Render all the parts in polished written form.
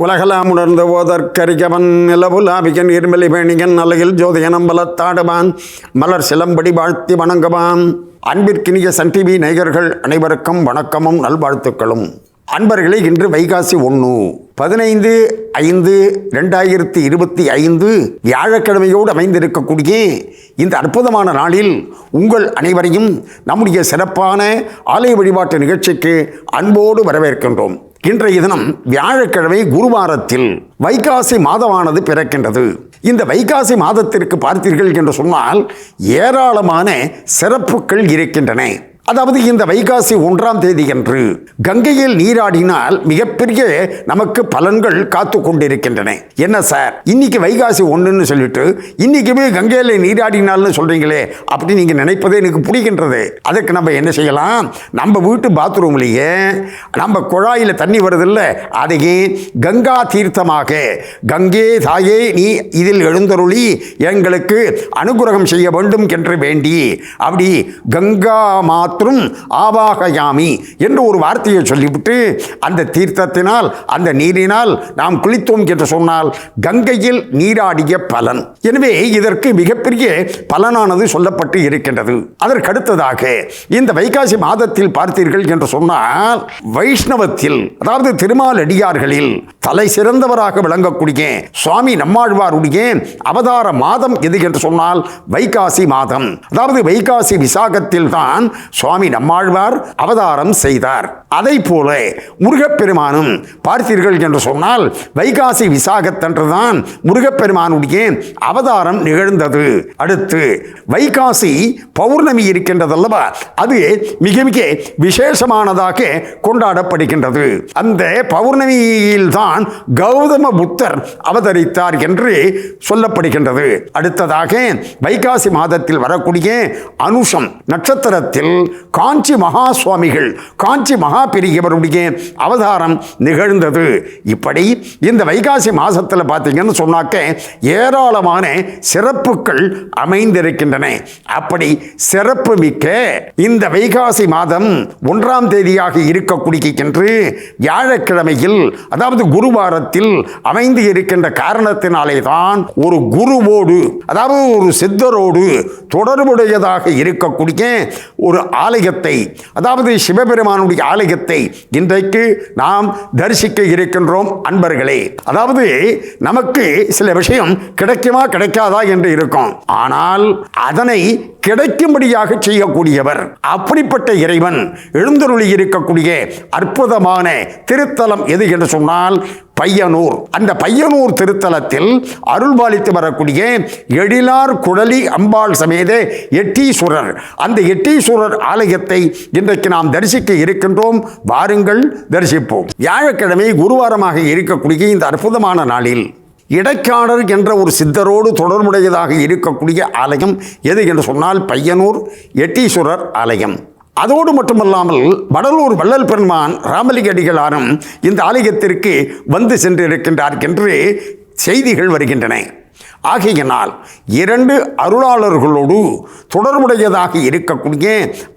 உலகலாம் உணர்ந்து ஓதற்கரிகவன் நிலவுலாபிகன் இருமலி பேணிகன் அலையில் ஜோதியனம் பலத்தாடுவான் மலர் சிலம்படி வாழ்த்தி வணங்குவான். அன்பிற்கினிய சன் டிவி நேயர்கள் அனைவருக்கும் வணக்கமும் நல்வாழ்த்துக்களும். அன்பர்களே, இன்று வைகாசி 1/15/2025 வியாழக்கிழமையோடு அமைந்திருக்கக்கூடிய இந்த அற்புதமான நாளில் உங்கள் அனைவரையும் நம்முடைய சிறப்பான ஆலய வழிபாட்டு நிகழ்ச்சிக்கு அன்போடு வரவேற்கின்றோம். இன்றைய தினம் வியாழக்கிழமை குருவாரத்தில் வைகாசி மாதமானது பிறக்கின்றது. இந்த வைகாசி மாதத்திற்கு பார்த்தீர்கள் என்று சொன்னால் ஏராளமான சிறப்புகள் இருக்கின்றன. அதாவது இந்த வைகாசி 1ஆம் தேதி அன்று கங்கையில் நீராடினால் மிகப்பெரிய நமக்கு பலன்கள் காத்து கொண்டிருக்கின்றன. என்ன சார், இன்னைக்கு வைகாசி 1ன்னு சொல்லிட்டு இன்னைக்குமே கங்கையில் நீராடினால்னு சொல்றீங்களே, அப்படி நீங்க நினைப்பதே எனக்கு புரிகின்றது. அதுக்கு நம்ம என்ன செய்யலாம், நம்ம வீட்டு பாத்ரூம்லேயே நம்ம குழாயில் தண்ணி வருதில்ல, அதையே கங்கா தீர்த்தமாக கங்கே தாயே நீ இதில் எழுந்தருளி எங்களுக்கு அனுகிரகம் செய்ய வேண்டும் என்று வேண்டி அப்படி கங்கா ஆவாகயாமி என்று ஒரு வார்த்தையை சொல்லிவிட்டு அந்த தீர்த்தத்தினால் அந்த நீரினால் நாம் குளித்தோம் என்று சொன்னால் கங்கையில் நீராடிய பலன். எனவே இதற்கு மிகப்பெரிய பலனானது சொல்லப்பட்டு இருக்கின்றது. அதற்கடுத்ததாக இந்த வைகாசி மாதத்தில் பார்த்தீர்கள் என்று சொன்னால் வைஷ்ணவத்தில், அதாவது திருமாலடியார்களில் தலை சிறந்தவராக விளங்கக்கூடிய சுவாமி நம்மாழ்வாருடைய அவதார மாதம் எது என்று சொன்னால் வைகாசி மாதம். அதாவது வைகாசி விசாகத்தில் தான் சுவாமி நம்மாழ்வார் அவதாரம் செய்தார். அதை போல முருகப்பெருமானும் பார்த்தீர்கள் என்று சொன்னால் வைகாசி விசாகத்தன்றுதான் முருகப்பெருமானுடைய அவதாரம் நிகழ்ந்தது. அடுத்து வைகாசி பௌர்ணமி இருக்கின்றதல்லவா, அது மிக மிக விசேஷமானதாக கொண்டாடப்படுகின்றது. அந்த பௌர்ணமியில் தான் கௌதம புத்தர் அவதரித்தார் என்று சொல்லப்படுகின்றது. அடுத்ததாக வைகாசி மாதத்தில் வரக்கூடிய அனுஷம் நட்சத்திரத்தில் காஞ்சி மகா சுவாமிகள், காஞ்சி மகா பெரியவருடைய அவதாரம் நிகழ்ந்தது. இப்படி இந்த வைகாசி மாசத்தில் பார்த்தீங்கன்னு சொன்னாக்க ஏராளமான சிறப்புகள் அமைந்திருக்கின்றன. அப்படி சிறப்பு மிக்க இந்த வைகாசி மாதம் 1ஆம் தேதியாக இருக்கக்கூடியன்று வியாழக்கிழமையில், அதாவது குருவாரத்தில் அமைந்து இருக்கின்ற காரணத்தினாலே தான் ஒரு குருவோடு, அதாவது ஒரு சித்தரோடு தொடர்புடையதாக இருக்கக்கூடிய ஒரு ஆலயத்தை, அதாவது சிவபெருமானுடைய ஆலயத்தை இன்றைக்கு நாம் தரிசிக்க இருக்கின்றோம். அன்பர்களே, அதாவது நமக்கு சில விஷயம் கிடைக்குமா கிடைக்காதா என்று இருக்கும், ஆனால் அதனை கிடைக்கும்படியாக செய்யக்கூடியவர் அப்படிப்பட்ட இறைவன் எழுந்தருளி இருக்கக்கூடிய அற்புதமான திருத்தலம் எது என்று சொன்னால் பையனூர். அந்த பையனூர் திருத்தலத்தில் அருள்பாலித்து வரக்கூடிய எழிலார் குழலி அம்பாள் சமேத எட்டீஸ்வரர், அந்த எட்டீஸ்வரர் ஆலயத்தை இன்றைக்கு நாம் தரிசிக்க இருக்கின்றோம். வாருங்கள், தரிசிப்போம். வியாழக்கிழமை குருவாரமாக இருக்கக்கூடிய இந்த அற்புதமான நாளில் இடைக்காடர் என்ற ஒரு சித்தரோடு தொடர்புடையதாக இருக்கக்கூடிய ஆலயம் எது என்று சொன்னால் பையனூர் எட்டீஸ்வரர் ஆலயம். அதோடு மட்டுமல்லாமல் வடலூர் வள்ளல் பெருமான் ராமலிங்க அடிகளாரும் இந்த ஆலயத்திற்கு வந்து சென்றிருக்கின்றார் என்று செய்திகள் வருகின்றன. ஆகையினால் 2 அருளாளர்களோடு தொடர்புடையதாக இருக்கக்கூடிய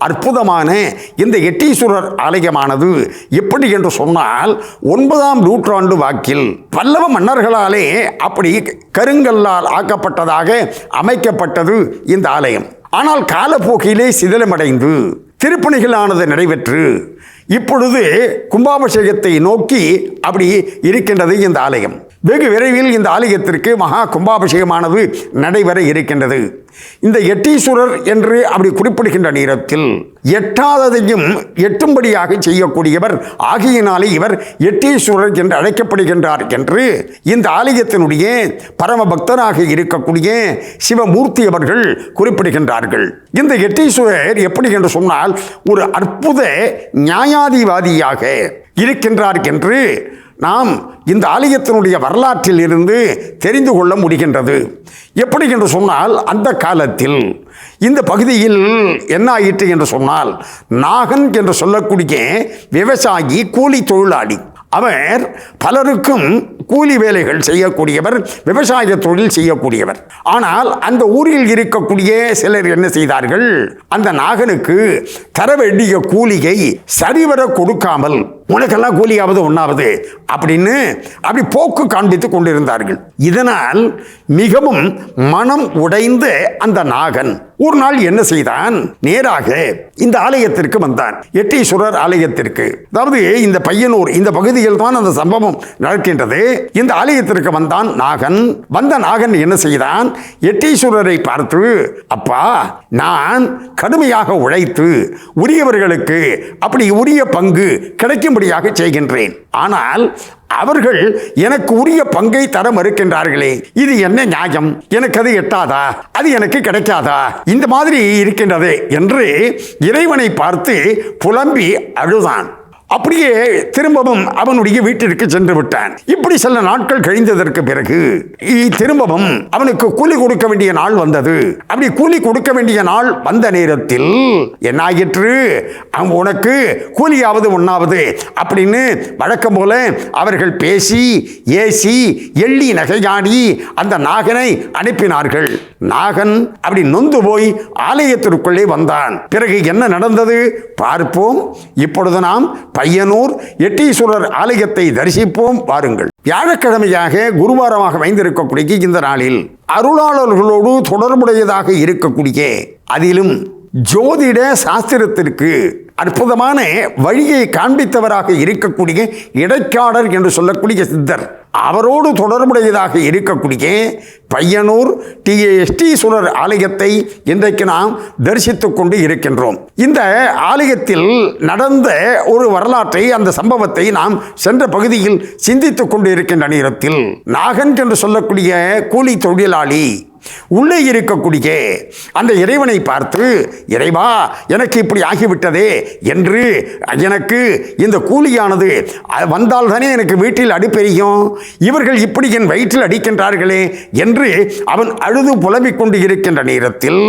அற்புதமான இந்த எட்டீஸ்வரர் ஆலயமானது எப்படி என்று சொன்னால் 9ஆம் நூற்றாண்டு வாக்கில் பல்லவ மன்னர்களாலே அப்படி கருங்கல்லால் ஆக்கப்பட்டதாக அமைக்கப்பட்டது இந்த ஆலயம். ஆனால் காலப்போக்கிலே சிதிலமடைந்து திருப்பணிகளானது நடைபெற்று இப்பொழுது கும்பாபிஷேகத்தை நோக்கி அப்படி இருக்கின்றது இந்த ஆலயம். வெகு விரைவில் இந்த ஆலயத்திற்கு மகா கும்பாபிஷேகமானது நடைபெற இருக்கின்றது. இந்த எட்டீஸ்வரர் என்று அப்படி குறிப்பிடுகின்ற நேரத்தில் எட்டாததையும் எட்டும்படியாக செய்யக்கூடியவர் ஆகியினாலே இவர் எட்டீஸ்வரர் என்று அழைக்கப்படுகின்றார் என்று இந்த ஆலயத்தினுடைய பரம பக்தராக இருக்கக்கூடிய சிவமூர்த்தி அவர்கள் குறிப்பிடுகின்றார்கள். இந்த எட்டீஸ்வரர் எப்படி என்று சொன்னால் ஒரு அற்புத நியாயாதிவாதியாக இருக்கின்றார் என்று நாம் இந்த ஆலயத்தினுடைய வரலாற்றில் இருந்து தெரிந்து கொள்ள முடிகின்றது. எப்படி என்று சொன்னால் அந்த காலத்தில் இந்த பகுதியில் என்ன ஆயிற்று என்று சொன்னால் நாகன் என்று சொல்லக்கூடிய விவசாயி, கூலி தொழிலாளி, அவர் பலருக்கும் கூலி வேலைகள் செய்யக்கூடியவர், விவசாய தொழில் செய்யக்கூடியவர். ஆனால் அந்த ஊரில் இருக்கக்கூடிய சிலர் என்ன செய்தார்கள், அந்த நாகனுக்கு தர வேண்டிய கூலியை சரிவர கொடுக்காமல் உனக்கெல்லாம் கூலியாவது ஒன்றாவது அப்படின்னு அப்படி போக்கு காண்பித்து கொண்டிருந்தார்கள். இதனால் மிகவும் மனம் உடைந்த அந்த நாகன் ஒரு நாள் என்ன செய்தான், நேராக இந்த ஆலயத்திற்கு வந்தான், எட்டீஸ்வரர் ஆலயத்திற்கு. அதாவது இந்த பையனூர் இந்த பகுதியில் தான் அந்த சம்பவம் நடக்கின்றது. இந்த ஆலயத்திற்கு வந்தான் நாகன். வந்த நாகன் என்ன செய்தான், எட்டீஸ்வரரை பார்த்து, அப்பா, நான் கடுமையாக உழைத்து உரியவர்களுக்கு அப்படி உரிய பங்கு கிடைக்கும்படியாக செய்கின்றேன். ஆனால் அவர்கள் எனக்கு உரிய பங்கை தர மறுக்கின்றார்களே, இது என்ன நியாயம்? எனக்கு அது எட்டாதா? அது எனக்கு கிடைக்காதா? இந்த மாதிரி இருக்கின்றதே என்று இறைவனை பார்த்து புலம்பி அழுதான். அப்படியே திரும்பவும் அவனுடைய வீட்டிற்கு சென்று விட்டான். இப்படி சில நாட்கள் கழிந்ததற்கு பிறகு திரும்பவும் அவனுக்கு கூலி கொடுக்க வேண்டிய நாள் வந்தது. அப்படி கூலி கொடுக்க வேண்டிய நாள் வந்த நேரத்தில் என்னாயிற்று, உனக்கு கூலியாவது ஒன்னாவது அப்படின்னு வழக்கம் போல அவர்கள் பேசி ஏசி எள்ளி நகையாடி அந்த நாகனை அனுப்பினார்கள். நாகன் அப்படி நொந்து போய் ஆலயத்திற்குள்ளே வந்தான். பிறகு என்ன நடந்தது பார்ப்போம். இப்பொழுது நாம் பையனூர் எட்டீஸ்வரர் ஆலயத்தை தரிசிப்போம் வாருங்கள். வியாழக்கிழமையாக குருவாரமாக வைந்திருக்கக்கூடிய இந்த நாளில் அருளாளர்களோடு தொடர்புடையதாக இருக்கக்கூடிய, அதிலும் ஜோதிட சாஸ்திரத்திற்கு அற்புதமான வழியை காண்பித்தவராக இருக்கக்கூடிய இடைக்காடர் என்று சொல்லக்கூடிய சித்தர், அவரோடு தொடர்புடையதாக இருக்கக்கூடிய பையனூர் எட்டீஸ்வரர் ஆலயத்தை இன்றைக்கு நாம் தரிசித்துக் கொண்டு இருக்கின்றோம். இந்த ஆலயத்தில் நடந்த ஒரு வரலாற்றை, அந்த சம்பவத்தை நாம் சென்ற பகுதியில் சிந்தித்துக் கொண்டு இருக்கின்ற நேரத்தில் நாகன் என்று சொல்லக்கூடிய கூலி தொழிலாளி உள்ளே இருக்கக்கூடிய அந்த இறைவனை பார்த்து, இறைவா, எனக்கு இப்படி ஆகிவிட்டதே என்று, எனக்கு இந்த கூலியானது வந்தால் தானே எனக்கு வீட்டில் அடிப்பெரியும், இவர்கள் இப்படி என் வயிற்றில் அடிக்கின்றார்களே என்று அவன் அழுது புலம்பிக் கொண்டு இருக்கின்ற நேரத்தில்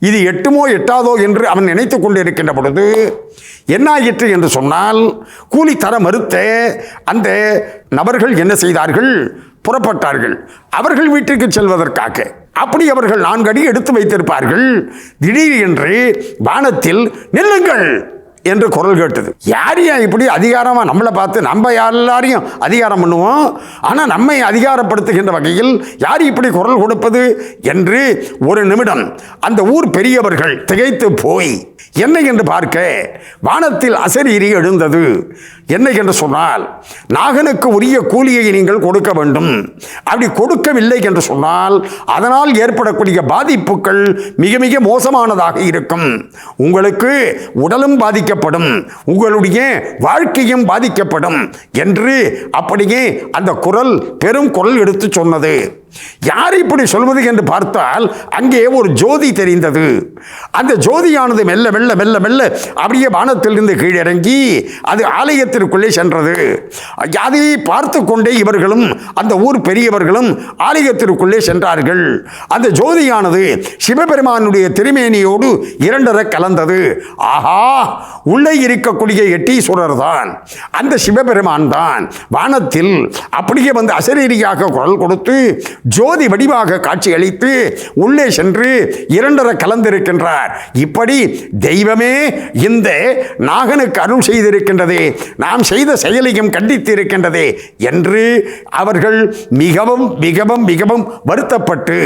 இது எட்டுமோ எட்டாதோ என்று அவன் நினைத்துக் கொண்டு இருக்கின்ற பொழுது என்னாயிற்று என்று சொன்னால், கூலி தர மறுத்த அந்த நபர்கள் என்ன செய்தார்கள், புறப்பட்டார்கள் அவர்கள் வீட்டிற்கு செல்வதற்காக. அப்படி அவர்கள் 4 அடி எடுத்து வைத்திருப்பார்கள். திடீரென்று வானத்தில் நில்லுங்கள் என்று குரல் கேட்டது. யாரையா இப்படி அதிகாரமாக நம்மளை பார்த்து, நம்ம எல்லாரையும் அதிகாரம் பண்ணுவோம், ஆனால் நம்மை அதிகாரப்படுத்துகின்ற வகையில் யார் இப்படி குரல் கொடுப்பது என்று ஒரு நிமிடம் அந்த ஊர் பெரியவர்கள் திகைத்து போய் என்ன என்று பார்க்க வானத்தில் அசரீரி எழுந்தது. என்ன என்று சொன்னால், நாகனுக்கு உரிய கூலியை நீங்கள் கொடுக்க வேண்டும். அப்படி கொடுக்கவில்லை என்று சொன்னால் அதனால் ஏற்படக்கூடிய பாதிப்புகள் மிக மிக மோசமானதாக இருக்கும். உங்களுக்கு உடலும் பாதிக்கப்படும், உங்களுடைய வாழ்க்கையும் பாதிக்கப்படும் என்று அப்படியே அந்த குரல் பெரும் குரல் எடுத்து சொன்னது. யார் இப்படி சொல்வது என்று பார்த்தால் அங்கே ஒரு ஜோதி தெரிந்தது. அந்த ஜோதியானது மெல்ல மெல்ல மெல்ல மெல்ல அப்படியே வானத்திலிருந்து கீழிறங்கி அது ஆலயத்திற்குள்ளே சென்றது. அதை பார்த்து கொண்டே இவர்களும் அந்த ஊர் பெரியவர்களும் ஆலயத்திற்குள்ளே சென்றார்கள். அந்த ஜோதியானது சிவபெருமானுடைய திருமேனியோடு 2 கலந்தது. ஆஹா, உள்ளே இருக்கக்கூடிய எட்டீஸ்வரர் தான், அந்த சிவபெருமான் தான் வானத்தில் அப்படியே வந்து அசரீரியாக குரல் கொடுத்து ஜோதி வடிவாக காட்சி அளித்து உள்ளே சென்று 2 கலந்திருக்கின்றார். இப்படி தெய்வமே இந்த நாகனுக்கு அருள் செய்திருக்கின்றதே, நாம் செய்த செயலையும் கண்டித்து இருக்கின்றதே என்று அவர்கள் மிகவும் மிகவும் மிகவும் வருத்தப்பட்டு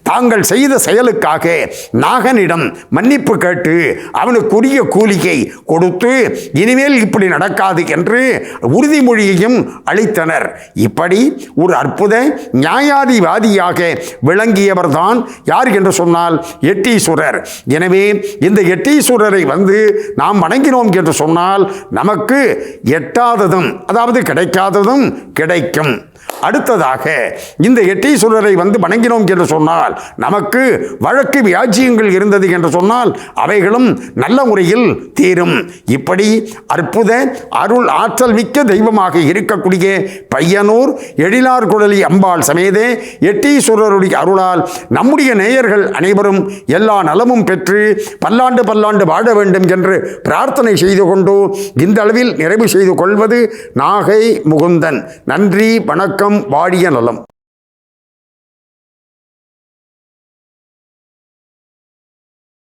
தாங்கள் செய்த செயலுக்காக நாகனிடம் மன்னிப்பு கேட்டு அவனுக்குரிய கூலியை கொடுத்து இனிமேல் இப்படி நடக்காது என்று உறுதிமொழியையும் அளித்தனர். இப்படி ஒரு அற்புத நியாயாதிவாதியாக விளங்கியவர் தான் யார் என்று சொன்னால் எட்டீஸ்வரர். எனவே இந்த எட்டீஸ்வரரை வந்து நாம் வணங்கினோம் என்று சொன்னால் நமக்கு எட்டாததும், அதாவது கிடைக்காததும் கிடைக்கும். அடுத்ததாக இந்த எட்டீஸ்வரரை வந்து வணங்கினோம் என்று சொன்னால் நமக்கு வழக்கு வியாஜியங்கள் இருந்தது என்று சொன்னால் அவைகளும் நல்ல முறையில் தீரும். இப்படி அற்புத அருள் ஆற்றல் மிக்க தெய்வமாக இருக்கக்கூடிய பையனூர் எழிலார்குழலி அம்பாள் சமேத எட்டீஸ்வரருடைய அருளால் நம்முடைய நேயர்கள் அனைவரும் எல்லா நலமும் பெற்று பல்லாண்டு பல்லாண்டு வாழ வேண்டும் என்று பிரார்த்தனை செய்து கொண்டு இந்த அளவில் நிறைவு செய்து கொள்வது நாகை முகுந்தன். நன்றி, வணக்கம், வாழிய நலம்.